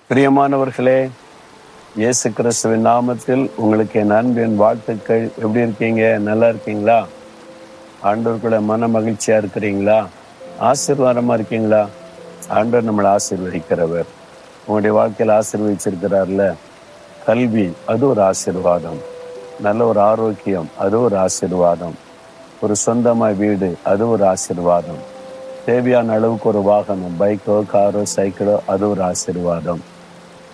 பிரியமானவர்களே, இயேசு கிறிஸ்துவின் நாமத்தில் உங்களுக்கு என் அன்பின் வாழ்த்துக்கள். எப்படி இருக்கீங்க? நல்லா இருக்கீங்களா? ஆண்டவர்களை மன மகிழ்ச்சியா இருக்கிறீங்களா? ஆசீர்வாதமா இருக்கீங்களா? ஆண்டவர் நம்மளை ஆசீர்வதிக்கிறவர். உங்களுடைய வாழ்க்கையில் ஆசீர்வதிச்சிருக்கிறார்ல. கல்வி, அது ஒரு ஆசீர்வாதம். நல்ல ஒரு ஆரோக்கியம், அது ஒரு ஆசீர்வாதம். ஒரு சொந்தமா வீடு, அது ஒரு ஆசீர்வாதம். தேவையான அளவுக்கு ஒரு வாகனம், பைக்கோ காரோ சைக்கிளோ, அது ஒரு ஆசீர்வாதம்.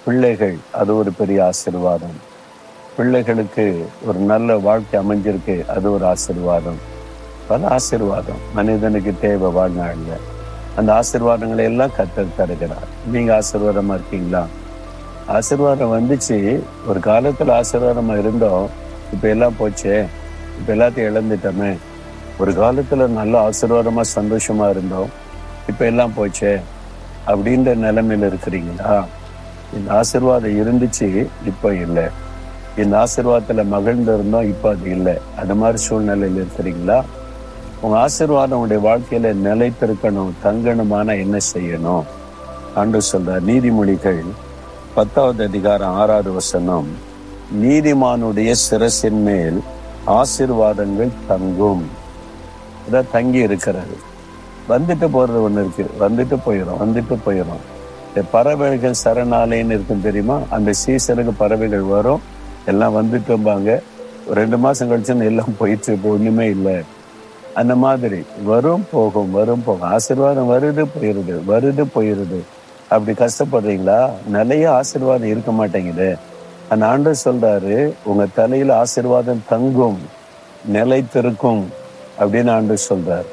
பிள்ளைகள், அது ஒரு பெரிய ஆசீர்வாதம். பிள்ளைகளுக்கு ஒரு நல்ல வாழ்க்கை அமைஞ்சிருக்கு, அது ஒரு ஆசீர்வாதம். பல ஆசீர்வாதம் மனிதனுக்கு தேவை வாழ்நாள்ல. அந்த ஆசீர்வாதங்களை எல்லாம் கர்த்தர் தருகிறார். நீங்க ஆசீர்வாதமா இருக்கீங்களா? ஆசீர்வாதம் வந்துச்சு. ஒரு காலத்துல ஆசீர்வாதமா இருந்தோம், இப்ப எல்லாம் போச்சே, இப்ப எல்லாத்தையும் இழந்துட்டோமே. ஒரு காலத்துல நல்ல ஆசீர்வாதமா சந்தோஷமா இருந்தோம், இப்ப எல்லாம் போச்சே அப்படின்ற நிலைமையில இருக்கிறீங்களா? இந்த ஆசீர்வாதம் இருந்துச்சு, இப்ப இல்லை. இந்த ஆசீர்வாதத்துல மகிழ்ந்து இருந்தோம், இப்ப அது இல்லை. அது மாதிரி சூழ்நிலையில இருக்கிறீங்களா? உங்க ஆசீர்வாதம் உங்களுடைய வாழ்க்கையில நிலைத்திருக்கணும், தங்கணுமான என்ன செய்யணும்? ஆண்டவர் சொல்றார். நீதிமொழிகள் 10வது அதிகாரம் 6வது வசனம், நீதிமானுடைய சிரசின் மேல் ஆசீர்வாதங்கள் தங்கும். அதான் தங்கி இருக்கிறது. வந்துட்டு போறது ஒண்ணு இருக்கு, வந்துட்டு போயிடும். பறவைகள் சரணாலயன்னு இருக்கும் தெரியுமா? அந்த சீசனுக்கு பறவைகள் வரும், எல்லாம் வந்துட்டும்பாங்க. 2 மாசம் கழிச்சுன்னு எல்லாம் போயிட்டு, இப்போ ஒண்ணுமே இல்லை. அந்த மாதிரி வரும் போகும். ஆசீர்வாதம் வருது போயிருது. அப்படி கஷ்டப்படுறீங்களா? நிறைய ஆசீர்வாதம் இருக்க மாட்டேங்குது. அந்த ஆண்டவர் சொல்றாரு, உங்க தலையில ஆசீர்வாதம் தங்கும், நிலைத்திருக்கும் அப்படின்னு ஆண்டவர் சொல்றாரு.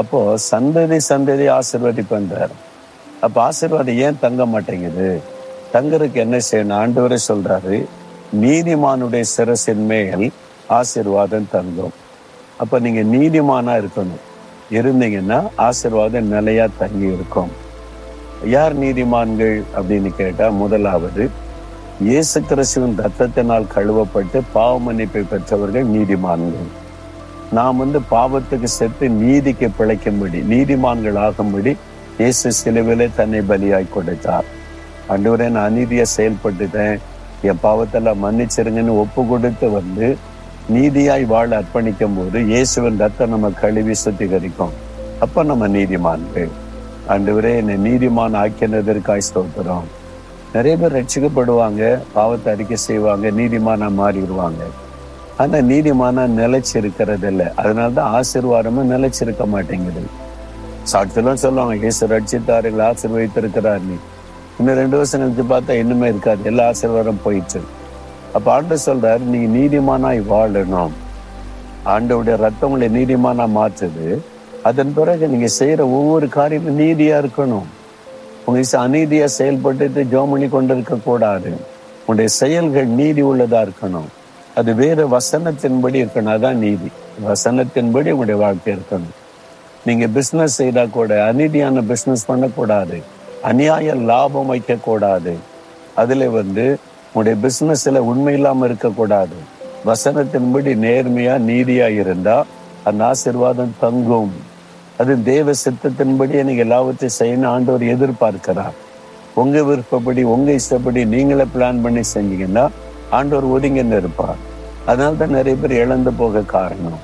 அப்போ சந்ததி ஆசீர்வதிப்பன்றார். அப்ப ஆசீர்வாதம் ஏன் தங்க மாட்டேங்குது? தங்கறதுக்கு என்ன செய்யணும்? ஆண்டவரே சொல்றாரு, நீதிமானுடைய சிரசின் மேல் ஆசீர்வாதம் தங்கும். அப்ப நீங்க நீதிமானா இருக்கணும். இருந்தீங்கன்னா ஆசீர்வாதம் நிலையா தங்கி இருக்கும். யார் நீதிமான்கள் அப்படின்னு கேட்டா, முதலாவது இயேசு கிறிஸ்துவின் ரத்தத்தினால் கழுவப்பட்டு பாவ மன்னிப்பை பெற்றவர்கள் நீதிமான்கள். நாம் பாவத்துக்கு செத்து நீதிக்கு பிழைக்கும்படி, நீதிமான்கள் ஆகும்படி இயேசு சிலுவிலே தன்னை பலியாய் கொடுத்தார். ஆண்டவரே, நான் அநீதியா செயல்பட்டுட்டேன், என் பாவத்தெல்லாம் மன்னிச்சிருங்கன்னு ஒப்பு கொடுத்து நீதியாய் வாழ அர்ப்பணிக்கும் போது இயேசுவின் ரத்தம் நம்ம கழுவி சுத்திகரிக்கும். அப்ப நம்ம நீதிமான்கள். ஆண்டவரே, என்னை நீதிமான் ஆக்கினதற்காய் ஸ்தோத்திரம். நிறைய பேர் ரட்சிக்கப்படுவாங்க, பாவத்தை அறிக்கை செய்வாங்க, நீதிமானா மாறிடுவாங்க. ஆனா நீதிமானா நிலைச்சு இருக்கிறது இல்லை. அதனாலதான் ஆசீர்வாதமும் நிலைச்சிருக்க மாட்டேங்குது. சாட்சியெல்லாம் சொல்லுவாங்க, இயேசு ரட்சித்தார்கள், ஆசீர்வதித்திருக்கிறார். நீ இன்னும் 2 வருஷம் கழிச்சு பார்த்தா இன்னுமே இருக்காது, எல்லா ஆசீர்வாதம் போயிடுச்சு. அப்ப ஆண்டவர் சொல்றாரு, நீ நீதிமானாய் வாழணும். ஆண்டவருடைய ரத்தம் உங்களை நீதிமானா மாற்றுது. அதன் பிறகு நீங்க செய்யற ஒவ்வொரு காரியமும் நீதியா இருக்கணும். உங்க அநீதியா செயல்பட்டு ஜெபம் பண்ணி கொண்டிருக்க கூடாது. உங்களுடைய செயல்கள் நீதி உள்ளதா இருக்கணும். அது வேற வசனத்தின்படி இருக்கணும். அதான் நீதி. வசனத்தின்படி உங்களுடைய வாழ்க்கை இருக்கணும். நீங்க பிசினஸ் செய்தா கூட அநீதியான பிசினஸ் பண்ணக்கூடாது, அநியாய லாபம் வைக்க கூடாது. அதுல உங்களுடைய பிசினஸ்ல உண்மை இல்லாம இருக்கக்கூடாது. வசனத்தின்படி நேர்மையா நீதியா இருந்தா அந்த ஆசீர்வாதம் தங்கும். அது தேவ சித்தத்தின்படியே நீங்க எல்லாவற்றையும் செய்யணும் ஆண்டவர் எதிர்பார்க்கிறார். உங்க விருப்பப்படி, உங்க இஷ்டப்படி நீங்களே பிளான் பண்ணி செஞ்சீங்கன்னா ஆண்டவர் ஒதுங்கின்னு இருப்பார். அதனால்தான் நிறைய பேர் இழந்து போக காரணம்.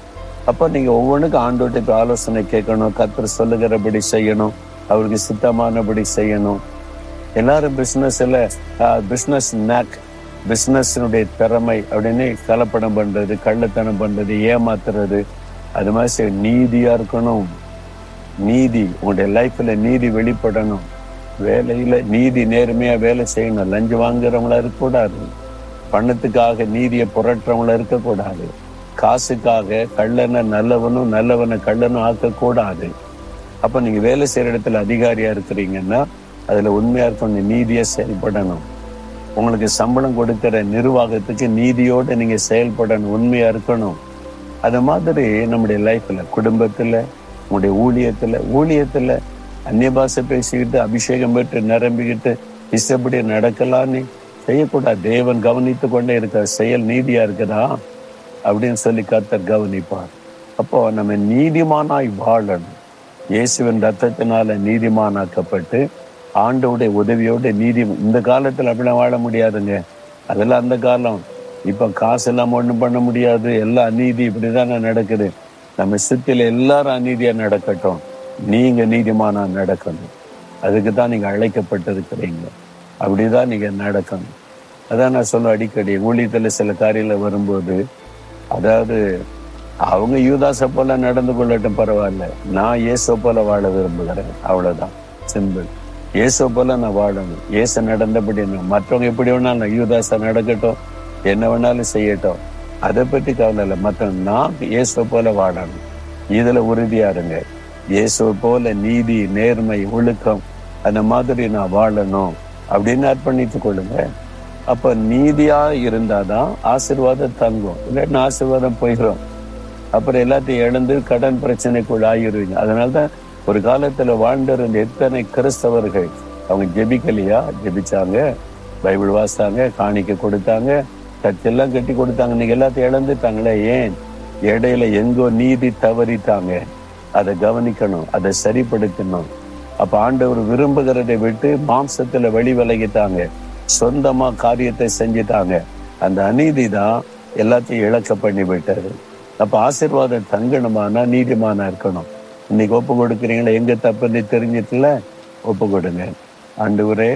அப்ப நீங்க ஒவ்வொன்றுக்கும் ஆண்டவர்கிட்ட ஆலோசனை கேட்கணும், கர்த்தர் சொல்லுகிறபடி செய்யணும், அவருக்கு சித்தமானபடி செய்யணும். எல்லாரும் பிசினஸ் நேக், பிசினஸ்னுடைய திறமை அப்படின்னு கலப்படம் பண்றது, கள்ளத்தனம் பண்றது, ஏமாத்துறது, அது மாதிரி நீதியா இருக்கணும். நீதி உங்களுடைய லைஃப்ல நீதி வெளிப்படணும். வேலையில நீதி, நேர்மையா வேலை செய்யணும். லஞ்சம் வாங்குறவங்களா இருக்கக்கூடாது. பணத்துக்காக நீதியை புரட்டுறவங்களா இருக்கக்கூடாது. காசுக்காக கள்ளனை நல்லவனும் நல்லவனை கள்ளனும் ஆக்கக்கூடாது. அப்ப நீங்க வேலை செய்யற இடத்துல அதிகாரியா இருக்கிறீங்கன்னா அதுல உண்மையா இருக்கணும், நீதியா செயல்படணும். உங்களுக்கு சம்பளம் கொடுக்கிற நிர்வாகத்துக்கு நீதியோட நீங்க செயல்படணும், உண்மையா இருக்கணும். அது மாதிரி நம்முடைய லைஃப்ல, குடும்பத்துல, உங்களுடைய ஊழியத்துல அந்நிய பாஷை பேசிக்கிட்டு அபிஷேகம் பெற்று நிரம்பிக்கிட்டு இஷ்டப்படி நடக்கலான்னு செய்யக்கூடாது. தேவன் கவனித்து கொண்டே இருக்கிற செயல் நீதியா இருக்குதா அப்படின்னு சொல்லி கர்த்தர் கவனிப்பார். அப்போ நம்ம நீதிமானாய் வாழணும். இயேசுவின் ரத்தத்தினால நீதிமானாக்கப்பட்டு ஆண்டவுடைய உதவியோட நீதி. இந்த காலத்துல அப்படிலாம் வாழ முடியாதுங்க. அதெல்லாம் அந்த காலம். இப்ப காசு எல்லாம் ஒண்ணும் பண்ண முடியாது. எல்லாம் அநீதி இப்படிதானே நடக்குது. நம்ம சித்தில எல்லாரும் அநீதியா நடக்கட்டும், நீங்க நீதிமானா நடக்கணும். அதுக்குதான் நீங்க அழைக்கப்பட்டிருக்கிறீங்க. அப்படிதான் நீங்க நடக்கணும். அதான் நான் சொல்ல அடிக்கடி ஊழியத்துல சில காரியங்கள் வரும்போது, அதாவது அவங்க யூதாசை போல நடந்து கொள்ளட்டும், பரவாயில்ல. நான் இயேசு போல வாழ விரும்புகிறேன். அவ்வளவுதான், சிம்பிள். இயேசு போல நான் வாழணும். இயேசு நடந்தபடி மற்றவங்க எப்படி வேணாலும் யூதாசா நடக்கட்டும், என்ன வேணாலும் செய்யட்டும், அதை பற்றி கவலை இல்லை. மற்றவங்க நான் இயேசு போல வாழணும், இதுல உறுதியா இருங்க. இயேசு போல நீதி, நேர்மை, ஒழுக்கம், அந்த மாதிரி நான் வாழணும் அப்படின்னு அர்ப்பணித்துக் கொள்ளுங்க. அப்ப நீதியா இருந்தாதான் ஆசீர்வாதம் தங்கும். இல்லைன்னா ஆசீர்வாதம் போயிடும். அப்புறம் எல்லாத்தையும் இழந்து கடன் பிரச்சனைக்குள்ள ஆகிருவீங்க. அதனால்தான் ஒரு காலத்துல வாழ்ந்திருந்த எத்தனை கிறிஸ்தவர்கள் அவங்க ஜெபிக்கலையா? ஜெபிச்சாங்க, பைபிள் வாசித்தாங்க, காணிக்கை கொடுத்தாங்க, சர்ச்செல்லாம் கட்டி கொடுத்தாங்க. இன்னைக்கு எல்லாத்தையும் இழந்துட்டாங்களே. ஏன்? இடையில எங்கோ நீதி தவறிட்டாங்க. அதை கவனிக்கணும், அதை சரிப்படுத்தணும். அப்ப ஆண்டவர் விரும்புகிறதை விட்டு மாம்சத்துல வழி விலகிட்டாங்க, சொந்தமா காரியத்தை செஞ்சுட்டாங்க. அந்த அநீதி தான் எல்லாத்தையும் இழக்க பண்ணி விட்டாரு. அப்ப ஆசீர்வாதம் தங்கணுமானா நீதிமானா இருக்கணும். இன்னைக்கு ஒப்பு கொடுக்குறீங்களா? எங்க தப்புன்னு தெரிஞ்சிட்டுல ஒப்பு கொடுங்க. ஆண்டவரே,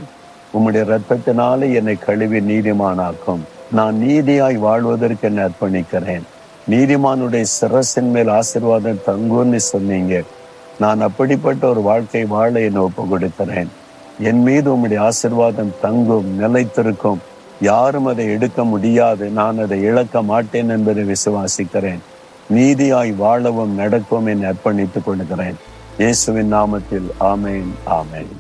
உம்முடைய ரத்தத்தினால என்னை கழுவி நீதிமானாக்கும். நான் நீதியாய் வாழ்வதற்கு என்னை அர்ப்பணிக்கிறேன். நீதிமானுடைய சிரசின் மேல் ஆசீர்வாதம் தங்கும்னு சொன்னீங்க. நான் அப்படிப்பட்ட ஒரு வாழ்க்கை வாழ என்னை ஒப்பு கொடுக்கிறேன். என் மீது உம்முடைய ஆசீர்வாதம் தங்கும், நிலைத்திருக்கும். யாரும் அதை எடுக்க முடியாது. நான் அதை இழக்க மாட்டேன் என்பதை விசுவாசிக்கிறேன். நீதியாய் வாழவும் நடக்கவும் என்னை அர்ப்பணித்துக் கொள்கிறேன். இயேசுவின் நாமத்தில் ஆமேன், ஆமேன்.